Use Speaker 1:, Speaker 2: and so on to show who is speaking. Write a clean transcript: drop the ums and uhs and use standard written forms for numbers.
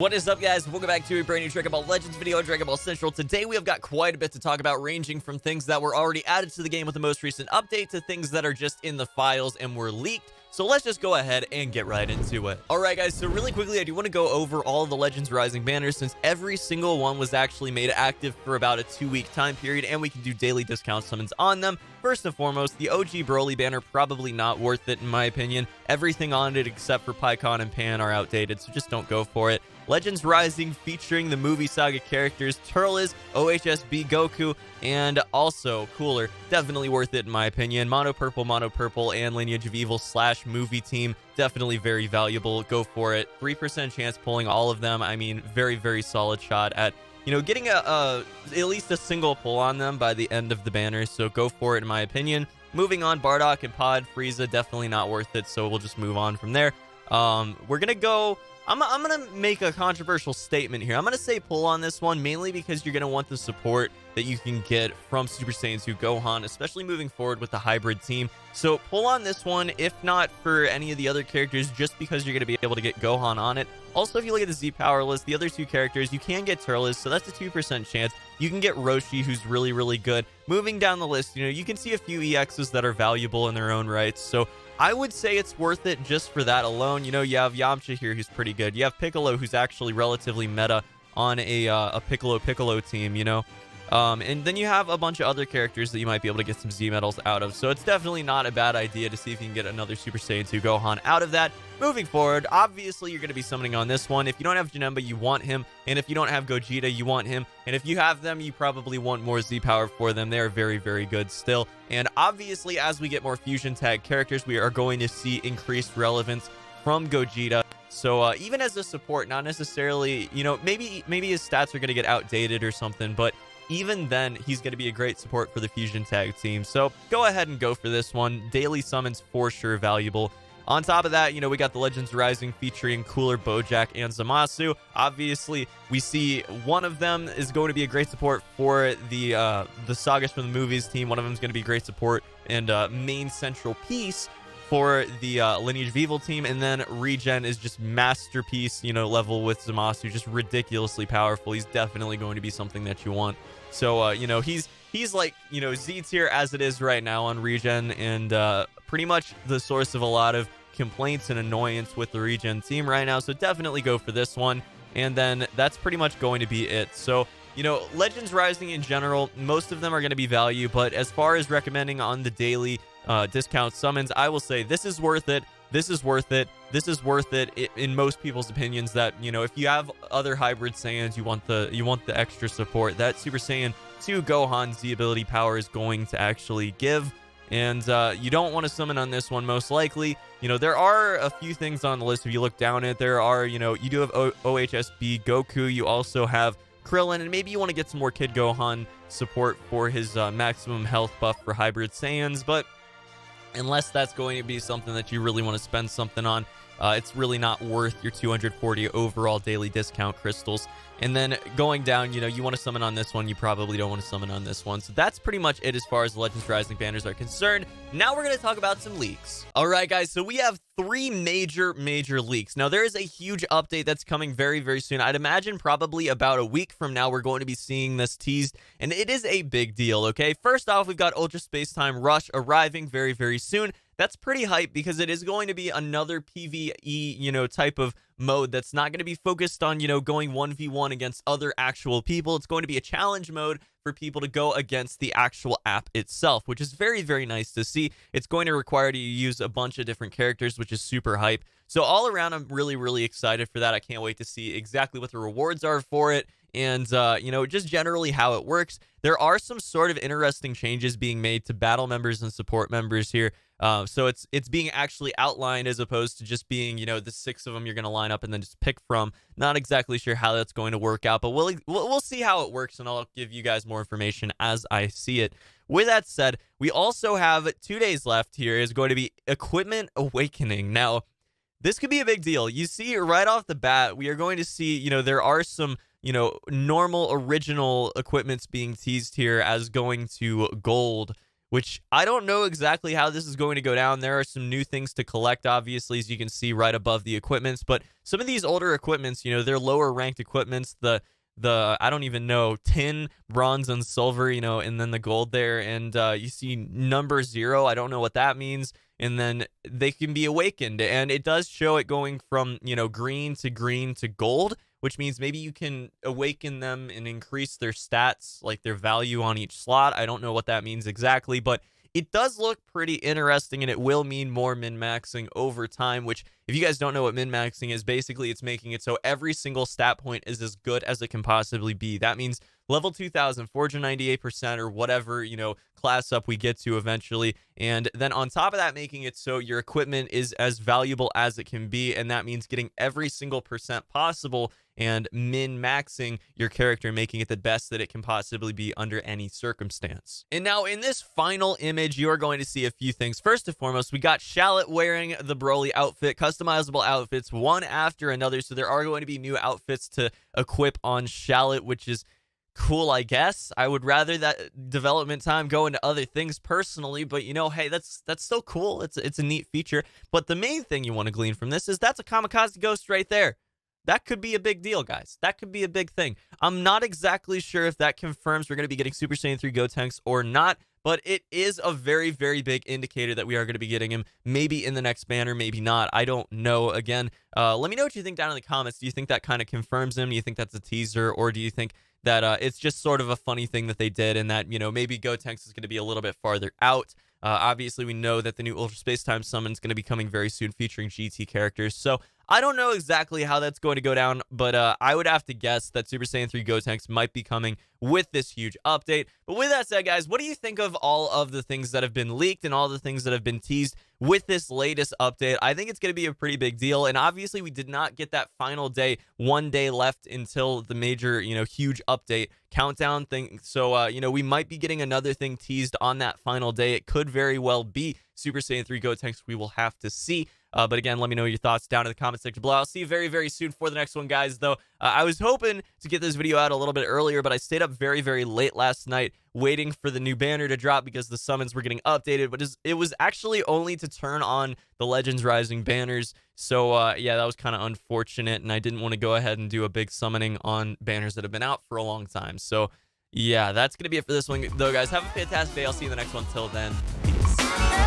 Speaker 1: What is up, guys? Welcome back to a brand new Dragon Ball Legends video, Dragon Ball Central. Today we have got quite a bit to talk about, ranging from things that were already added to the game with the most recent update to things that are just in the files and were leaked. So let's just go ahead and get right into it. All right, guys, so really quickly, I do want to go over all of the Legends Rising banners since every single one was actually made active for about a 2-week time period, and we can do daily discount summons on them. First and foremost, the OG Broly banner, probably not worth it in my opinion. Everything on it except for Pikkon and Pan are outdated, so just don't go for it. Legends Rising featuring the movie saga characters Turles, OHSB Goku, and also cooler, definitely worth it in my opinion. Mono Purple, and Lineage of Evil / movie team, definitely very valuable. Go for it. 3% chance pulling all of them. I mean, very, very solid shot at, you know, getting at least a single pull on them by the end of the banner. So go for it in my opinion. Moving on, Bartok and Pod Frieza, definitely not worth it. So we'll just move on from there. We're gonna go. I'm going to make a controversial statement here. I'm going to say pull on this one, mainly because you're going to want the support that you can get from Super Saiyan 2 Gohan, especially moving forward with the hybrid team. So pull on this one, if not for any of the other characters, just because you're going to be able to get Gohan on it. Also, if you look at the Z Power list, the other two characters, you can get Turles, so that's a 2% chance. You can get Roshi, who's really, really good. Moving down the list, you know, you can see a few EXs that are valuable in their own rights. So I would say it's worth it just for that alone. You know, you have Yamcha here, who's pretty good. You have Piccolo, who's actually relatively meta on a Piccolo team, you know. And then you have a bunch of other characters that you might be able to get some Z medals out of. So it's definitely not a bad idea to see if you can get another Super Saiyan 2 Gohan out of that. Moving forward, obviously you're going to be summoning on this one. If you don't have Janemba, you want him. And if you don't have Gogeta, you want him. And if you have them, you probably want more Z power for them. They are very, very good still. And obviously, as we get more fusion tag characters, we are going to see increased relevance from Gogeta. So even as a support, not necessarily, you know, maybe his stats are going to get outdated or something, but even then, he's going to be a great support for the fusion tag team. So go ahead and go for this one. Daily summons for sure valuable. On top of that, you know, we got the Legends Rising featuring Cooler, Bojack, and Zamasu. Obviously, we see one of them is going to be a great support for the Sagas from the Movies team. One of them is going to be great support and main central piece for the Lineage of Evil team. And then Regen is just masterpiece, you know, level with Zamasu, just ridiculously powerful. He's definitely going to be something that you want. So, you know, he's like, you know, Z tier as it is right now on Regen, and pretty much the source of a lot of complaints and annoyance with the Regen team right now. So definitely go for this one. And then that's pretty much going to be it. So, you know, Legends Rising in general, most of them are going to be value, but as far as recommending on the daily discount summons, I will say this is worth it. This is worth it. This is worth it in most people's opinions. That, you know, if you have other hybrid Saiyans, you want the extra support that Super Saiyan 2 Gohan Z ability power is going to actually give. And you don't want to summon on this one, most likely. You know, there are a few things on the list. If you look down it, there are, you know, you do have OHSB Goku. You also have Krillin, and maybe you want to get some more Kid Gohan support for his maximum health buff for hybrid Saiyans. But unless that's going to be something that you really want to spend something on, it's really not worth your 240 overall daily discount crystals. And then going down, you know, you want to summon on this one, you probably don't want to summon on this one. So that's pretty much it as far as Legends Rising banners are concerned. Now we're going to talk about some leaks. All right, guys, so we have 3 major leaks. Now, there is a huge update that's coming very, very soon. I'd imagine probably about a week from now, we're going to be seeing this teased, and it is a big deal, okay? First off, we've got Ultra Spacetime Rush arriving very, very soon. That's pretty hype because it is going to be another PvE, you know, type of mode that's not going to be focused on, you know, going 1v1 against other actual people. It's going to be a challenge mode for people to go against the actual app itself, which is very, very nice to see. It's going to require you to use a bunch of different characters, which is super hype. So all around, I'm really, really excited for that. I can't wait to see exactly what the rewards are for it, and you know, just generally how it works. There are some sort of interesting changes being made to battle members and support members here. So it's being actually outlined as opposed to just being, you know, the 6 of them you're going to line up and then just pick from. Not exactly sure how that's going to work out, but we'll see how it works, and I'll give you guys more information as I see it. With that said, we also have 2 days left. Here is going to be Equipment Awakening. Now, this could be a big deal. You see right off the bat, we are going to see, you know, there are some, you know, normal original equipments being teased here as going to gold, which I don't know exactly how this is going to go down. There are some new things to collect, obviously, as you can see right above the equipments, but some of these older equipments, you know, they're lower ranked equipments. The I don't even know, tin, bronze, and silver, you know, and then the gold there, and you see number 0. I don't know what that means. And then they can be awakened, and it does show it going from, you know, green to gold, which means maybe you can awaken them and increase their stats, like their value on each slot. I don't know what that means exactly, but it does look pretty interesting, and it will mean more min-maxing over time, which, if you guys don't know what min-maxing is, basically it's making it so every single stat point is as good as it can possibly be. That means level 2000, 498%, or whatever, you know, class up we get to eventually. And then on top of that, making it so your equipment is as valuable as it can be. And that means getting every single percent possible and min-maxing your character, making it the best that it can possibly be under any circumstance. And now in this final image, you are going to see a few things. First and foremost, we got Shallot wearing the Broly outfit, customizable outfits, one after another. So there are going to be new outfits to equip on Shallot, which is cool, I guess. I would rather that development time go into other things personally, but you know, hey, that's so cool. It's a neat feature. But the main thing you want to glean from this is that's a Kamikaze Ghost right there. That could be a big deal, guys. That could be a big thing. I'm not exactly sure if that confirms we're going to be getting Super Saiyan 3 Gotenks or not, but it is a very, very big indicator that we are going to be getting him, maybe in the next banner, maybe not. I don't know. Again, let me know what you think down in the comments. Do you think that kind of confirms him? Do you think that's a teaser, or do you think that it's just sort of a funny thing that they did, and that, you know, maybe Gotenks is going to be a little bit farther out? Obviously, we know that the new Ultra Spacetime summon is going to be coming very soon, featuring GT characters. So I don't know exactly how that's going to go down, but I would have to guess that Super Saiyan 3 Gotenks might be coming with this huge update. But with that said, guys, what do you think of all of the things that have been leaked and all the things that have been teased with this latest update? I think it's going to be a pretty big deal, and obviously we did not get that final day, 1 day left until the major, you know, huge update countdown thing. So, you know, we might be getting another thing teased on that final day. It could very well be Super Saiyan 3 Gotenks. We will have to see. But again, let me know your thoughts down in the comment section below. I'll see you very, very soon for the next one, guys, though. I was hoping to get this video out a little bit earlier, but I stayed up very, very late last night waiting for the new banner to drop because the summons were getting updated, but it was actually only to turn on the Legends Rising banners. So, yeah, that was kind of unfortunate, and I didn't want to go ahead and do a big summoning on banners that have been out for a long time. So, yeah, that's going to be it for this one, though, guys. Have a fantastic day. I'll see you in the next one. Till then, peace.